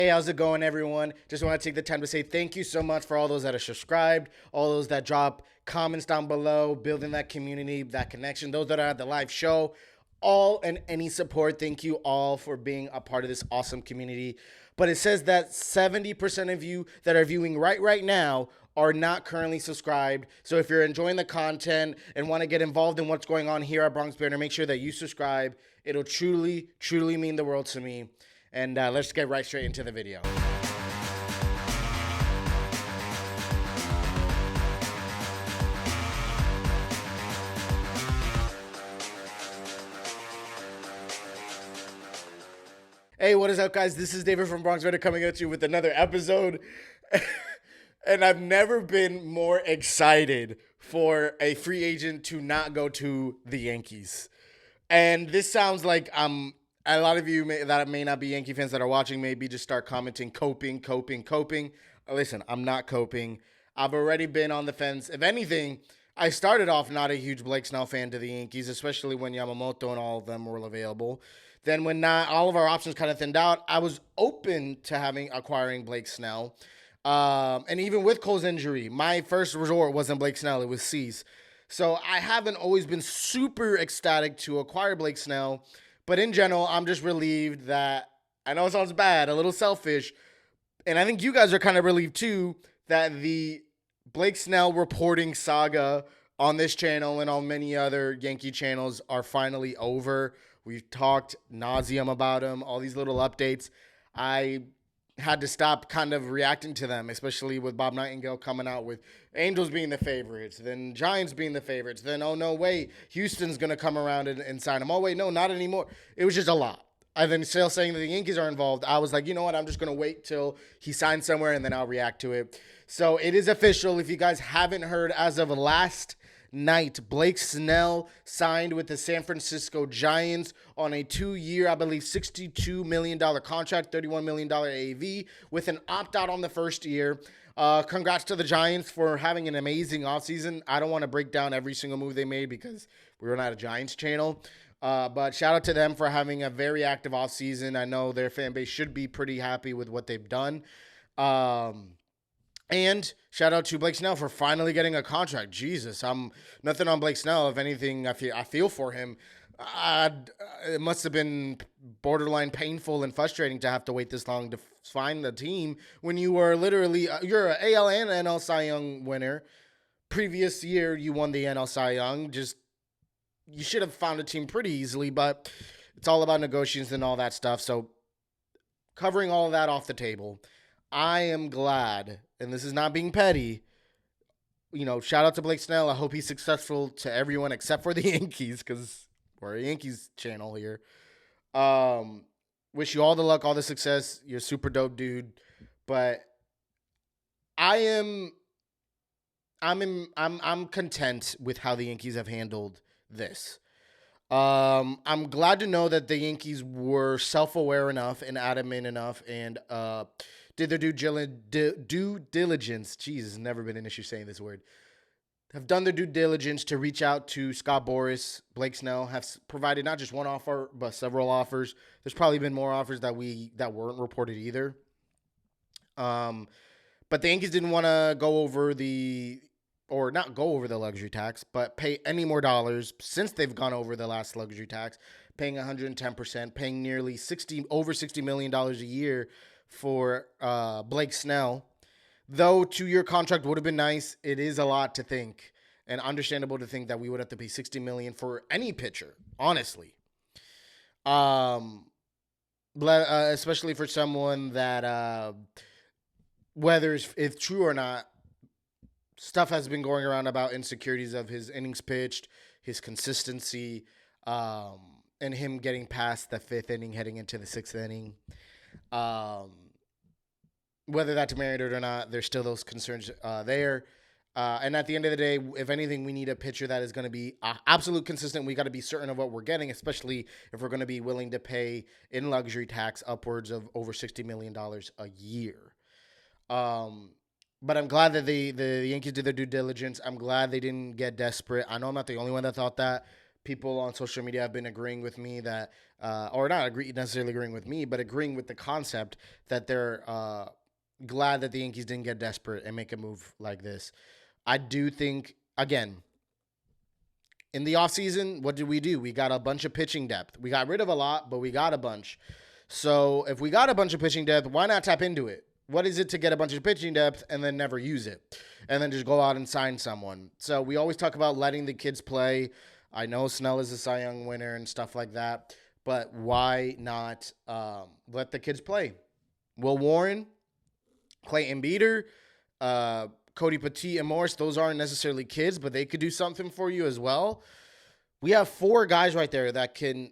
Hey, how's it going, everyone? Just want to take the time to say thank you so much for all those that are subscribed, all those that drop comments down below, building that community, that connection, those that are at the live show, all and any support. Thank you all for being a part of this awesome community. But it says that 70% of you that are viewing right now are not currently subscribed. So if you're enjoying the content and want to get involved in what's going on here at Bronx Banter, make sure that you subscribe. It'll truly mean the world to me. And let's get right straight into the video. Hey, what is up, guys? This is David from Bronx Banter coming at you with another episode. And I've never been more excited for a free agent to not go to the Yankees. And this sounds like a lot of you that may not be Yankee fans that are watching maybe just start commenting, coping. Listen, I'm not coping. I've already been on the fence. If anything, I started off not a huge Blake Snell fan to the Yankees, especially when Yamamoto and all of them were available. Then when not all of our options kind of thinned out, I was open to acquiring Blake Snell. And even with Cole's injury, my first resort wasn't Blake Snell, it was Cease. So I haven't always been super ecstatic to acquire Blake Snell. But in general, I'm just relieved that, I know it sounds bad, a little selfish, and I think you guys are kind of relieved too, that the Blake Snell reporting saga on this channel and on many other Yankee channels are finally over. We've talked nauseum about him, all these little updates. I had to stop kind of reacting to them, especially with Bob Nightingale coming out with Angels being the favorites, then Giants being the favorites, then, oh, no, wait, Houston's going to come around and sign him. Oh, wait, no, not anymore. It was just a lot. And then still saying that the Yankees are involved. I was like, you know what? I'm just going to wait till he signs somewhere, and then I'll react to it. So it is official. If you guys haven't heard, as of last night, Blake Snell signed with the San Francisco Giants on a 2-year, I believe, $62 million contract, $31 million AAV, with an opt-out on the first year. Congrats to the Giants for having an amazing offseason. I don't want to break down every single move they made because we're not a Giants channel. But shout out to them for having a very active offseason. I know their fan base should be pretty happy with what they've done. And shout out to Blake Snell for finally getting a contract. Jesus, I'm nothing on Blake Snell. If anything, I feel for him. It must have been borderline painful and frustrating to have to wait this long to find the team when you were literally you're an AL and NL Cy Young winner. Previous year, you won the NL Cy Young. You should have found a team pretty easily, but it's all about negotiations and all that stuff. So covering all of that off the table, I am glad, and this is not being petty, shout out to Blake Snell. I hope he's successful to everyone except for the Yankees because we're a Yankees channel here. Wish you all the luck, all the success. You're a super dope dude. But I'm content with how the Yankees have handled this. I'm glad to know that the Yankees were self-aware enough and adamant enough and did their due diligence. Jeez, never been an issue saying this word. Have done their due diligence to reach out to Scott Boras. Blake Snell have provided not just one offer, but several offers. There's probably been more offers that weren't reported either. But the Yankees didn't want to not go over the luxury tax, but pay any more dollars since they've gone over the last luxury tax, paying 110%, paying nearly over $60 million a year for Blake Snell. Though 2-year contract would have been nice, it is a lot to think and understandable to think that we would have to pay $60 million for any pitcher, honestly. Especially for someone that, whether it's true or not, stuff has been going around about insecurities of his innings pitched, his consistency, and him getting past the 5th inning, heading into the 6th inning. Whether that's merited or not, there's still those concerns there. And at the end of the day, if anything, we need a pitcher that is going to be absolute consistent. We got to be certain of what we're getting, especially if we're going to be willing to pay in luxury tax upwards of over $60 million a year. But I'm glad that the Yankees did their due diligence. I'm glad they didn't get desperate. I know I'm not the only one that thought that, people on social media have been agreeing with me that, or not necessarily agreeing with me, but agreeing with the concept that they're glad that the Yankees didn't get desperate and make a move like this. I do think, again, in the offseason, what did we do? We got a bunch of pitching depth. We got rid of a lot, but we got a bunch. So if we got a bunch of pitching depth, why not tap into it? What is it to get a bunch of pitching depth and then never use it? And then just go out and sign someone. So we always talk about letting the kids play. I know Snell is a Cy Young winner and stuff like that, but why not let the kids play? Will Warren, Clayton Beater, Cody Petit, and Morris, those aren't necessarily kids, but they could do something for you as well. We have 4 guys right there that can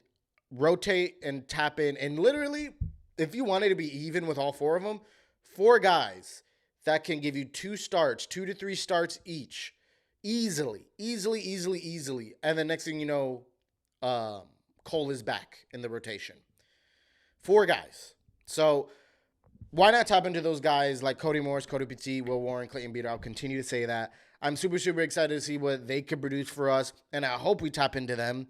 rotate and tap in. And literally, if you wanted to be even with all 4 of them, 4 guys that can give you 2 to 3 starts each. Easily. And the next thing you know, Cole is back in the rotation. 4 guys. So why not tap into those guys like Cody Morris, Cody Petit, Will Warren, Clayton Beater? I'll continue to say that. I'm super excited to see what they could produce for us, and I hope we tap into them.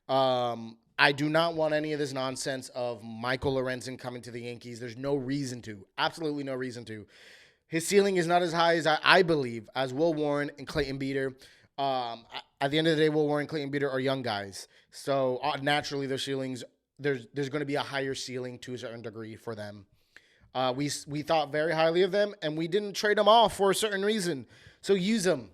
I do not want any of this nonsense of Michael Lorenzen coming to the Yankees. There's no reason to. Absolutely no reason to. His ceiling is not as high as I believe as Will Warren and Clayton Beater. At the end of the day, Will Warren and Clayton Beater are young guys. So naturally, their ceilings, there's going to be a higher ceiling to a certain degree for them. We thought very highly of them, and we didn't trade them off for a certain reason. So use them.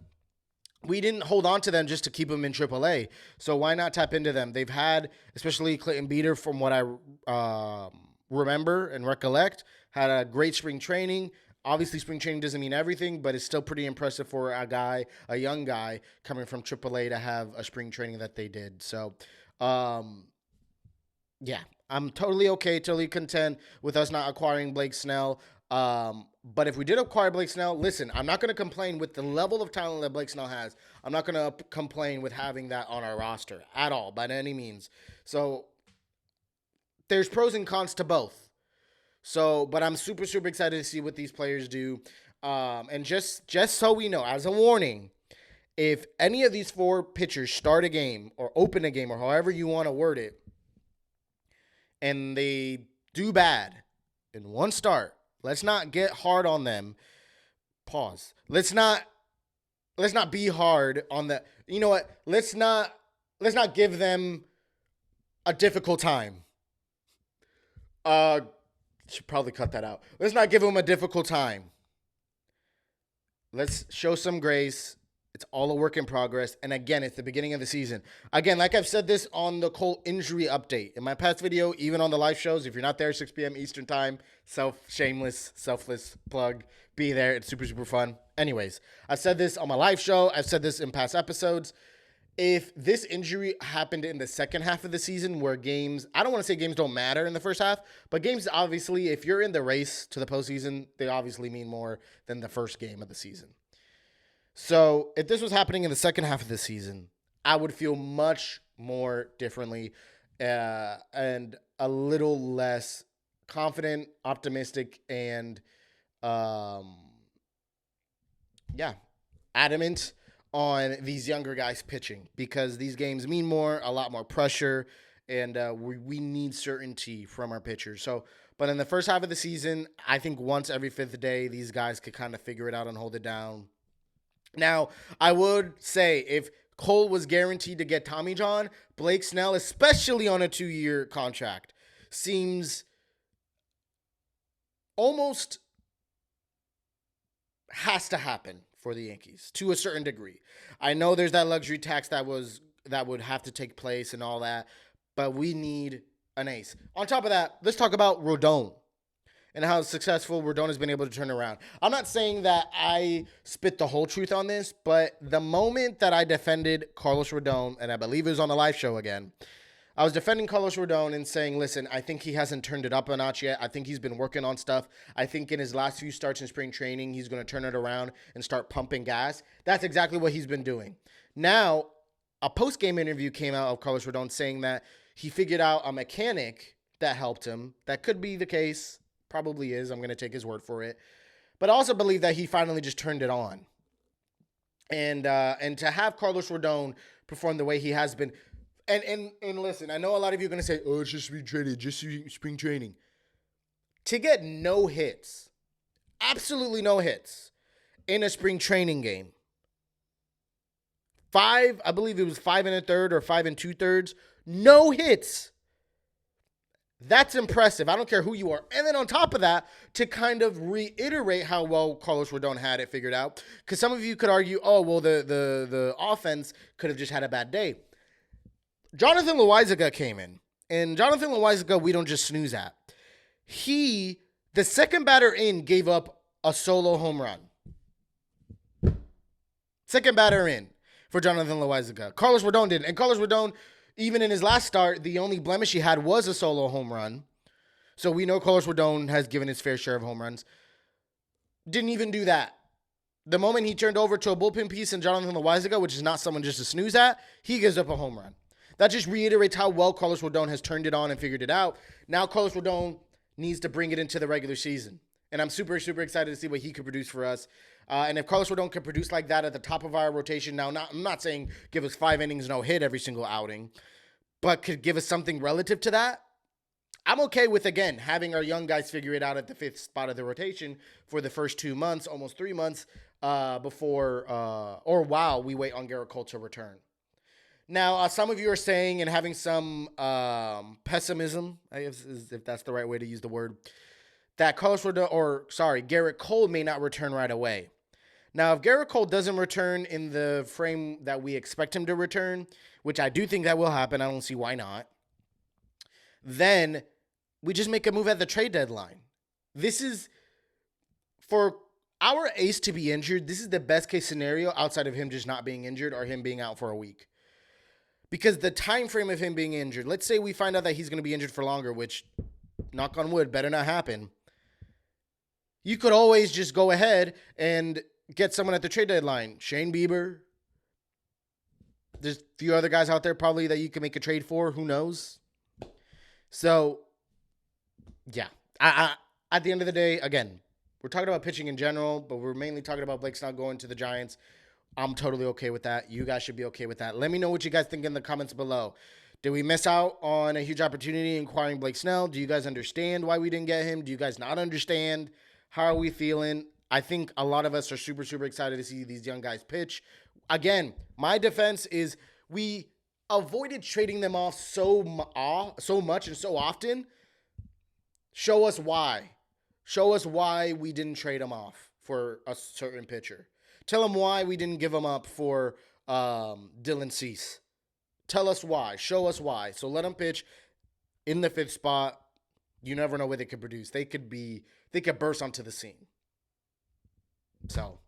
We didn't hold on to them just to keep them in AAA. So why not tap into them? They've had, especially Clayton Beater, from what I remember and recollect, had a great spring training. Obviously, spring training doesn't mean everything, but it's still pretty impressive for a young guy coming from AAA to have a spring training that they did. So, yeah, I'm totally okay, totally content with us not acquiring Blake Snell. But if we did acquire Blake Snell, listen, I'm not going to complain with the level of talent that Blake Snell has. I'm not going to complain with having that on our roster at all, by any means. So there's pros and cons to both. So, but I'm super excited to see what these players do. And just so we know, as a warning, if any of these 4 pitchers start a game or open a game or however you want to word it, and they do bad in one start, let's not get hard on them. Pause. Let's not be hard on the. You know what? Let's not give them a difficult time. Should probably cut that out. Let's not give them a difficult time. Let's show some grace. It's all a work in progress. And again, it's the beginning of the season. Again, like I've said this on the Cole injury update. In my past video, even on the live shows, if you're not there, 6 p.m. Eastern time, selfless plug, be there. It's super fun. Anyways, I've said this on my live show. I've said this in past episodes. If this injury happened in the second half of the season where games, I don't want to say games don't matter in the first half, but games obviously, if you're in the race to the postseason, they obviously mean more than the first game of the season. So if this was happening in the second half of the season, I would feel much more differently and a little less confident, optimistic, and adamant on these younger guys pitching, because these games mean more, a lot more pressure, and we need certainty from our pitchers. So, but in the first half of the season, I think once every 5th day, these guys could kind of figure it out and hold it down. Now, I would say if Cole was guaranteed to get Tommy John, Blake Snell, especially on a 2-year contract, seems almost has to happen for the Yankees to a certain degree. I know there's that luxury tax that would have to take place and all that, but we need an ace. On top of that, let's talk about Rodon and how successful Rodon has been able to turn around. I'm not saying that I spit the whole truth on this, but the moment that I defended Carlos Rodon, and I believe it was on the live show again, I was defending Carlos Rodon and saying, listen, I think he hasn't turned it up a notch yet. I think he's been working on stuff. I think in his last few starts in spring training, he's going to turn it around and start pumping gas. That's exactly what he's been doing. Now, a post-game interview came out of Carlos Rodon saying that he figured out a mechanic that helped him. That could be the case. Probably is. I'm going to take his word for it. But I also believe that he finally just turned it on. And to have Carlos Rodon perform the way he has been, And listen, I know a lot of you are gonna say, "Oh, it's just spring training, just spring training." To get no hits, absolutely no hits in a spring training game. I believe it was 5 1/3 or 5 2/3, no hits. That's impressive. I don't care who you are. And then on top of that, to kind of reiterate how well Carlos Rodon had it figured out, because some of you could argue, oh, well, the offense could have just had a bad day. Jonathan Loaizaga came in, and Jonathan Loaizaga, we don't just snooze at. The second batter in, gave up a solo home run. Second batter in for Jonathan Loaizaga. Carlos Rodon didn't. And Carlos Rodon, even in his last start, the only blemish he had was a solo home run. So we know Carlos Rodon has given his fair share of home runs. Didn't even do that. The moment he turned over to a bullpen piece in Jonathan Loaizaga, which is not someone just to snooze at, he gives up a home run. That just reiterates how well Carlos Rodon has turned it on and figured it out. Now Carlos Rodon needs to bring it into the regular season. And I'm super, super excited to see what he could produce for us. And if Carlos Rodon can produce like that at the top of our rotation, now I'm not saying give us 5 innings, no hit every single outing, but could give us something relative to that, I'm okay with, again, having our young guys figure it out at the 5th spot of the rotation for the first 2 months, almost 3 months, or while we wait on Garrett Cole to return. Now, some of you are saying and having some pessimism, I guess, if that's the right way to use the word, that Garrett Cole may not return right away. Now, if Garrett Cole doesn't return in the frame that we expect him to return, which I do think that will happen, I don't see why not, then we just make a move at the trade deadline. This is, for our ace to be injured, this is the best case scenario outside of him just not being injured or him being out for a week. Because the time frame of him being injured, let's say we find out that he's going to be injured for longer, which, knock on wood, better not happen. You could always just go ahead and get someone at the trade deadline. Shane Bieber. There's a few other guys out there probably that you can make a trade for. Who knows? So, yeah. At the end of the day, again, we're talking about pitching in general, but we're mainly talking about Blake Snell going to the Giants. I'm totally okay with that. You guys should be okay with that. Let me know what you guys think in the comments below. Did we miss out on a huge opportunity acquiring Blake Snell? Do you guys understand why we didn't get him? Do you guys not understand? How are we feeling? I think a lot of us are super, super excited to see these young guys pitch. Again, my defense is we avoided trading them off so much and so often. Show us why. Show us why we didn't trade them off for a certain pitcher. Tell them why we didn't give them up for Dylan Cease. Tell us why. Show us why. So let them pitch in the 5th spot. You never know where they could produce. They could burst onto the scene. So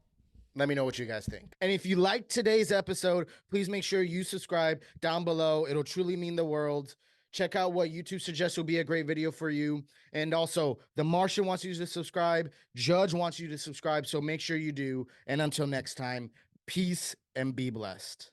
let me know what you guys think. And if you liked today's episode, please make sure you subscribe down below. It'll truly mean the world. Check out what YouTube suggests will be a great video for you. And also, The Martian wants you to subscribe. Judge wants you to subscribe. So make sure you do. And until next time, peace and be blessed.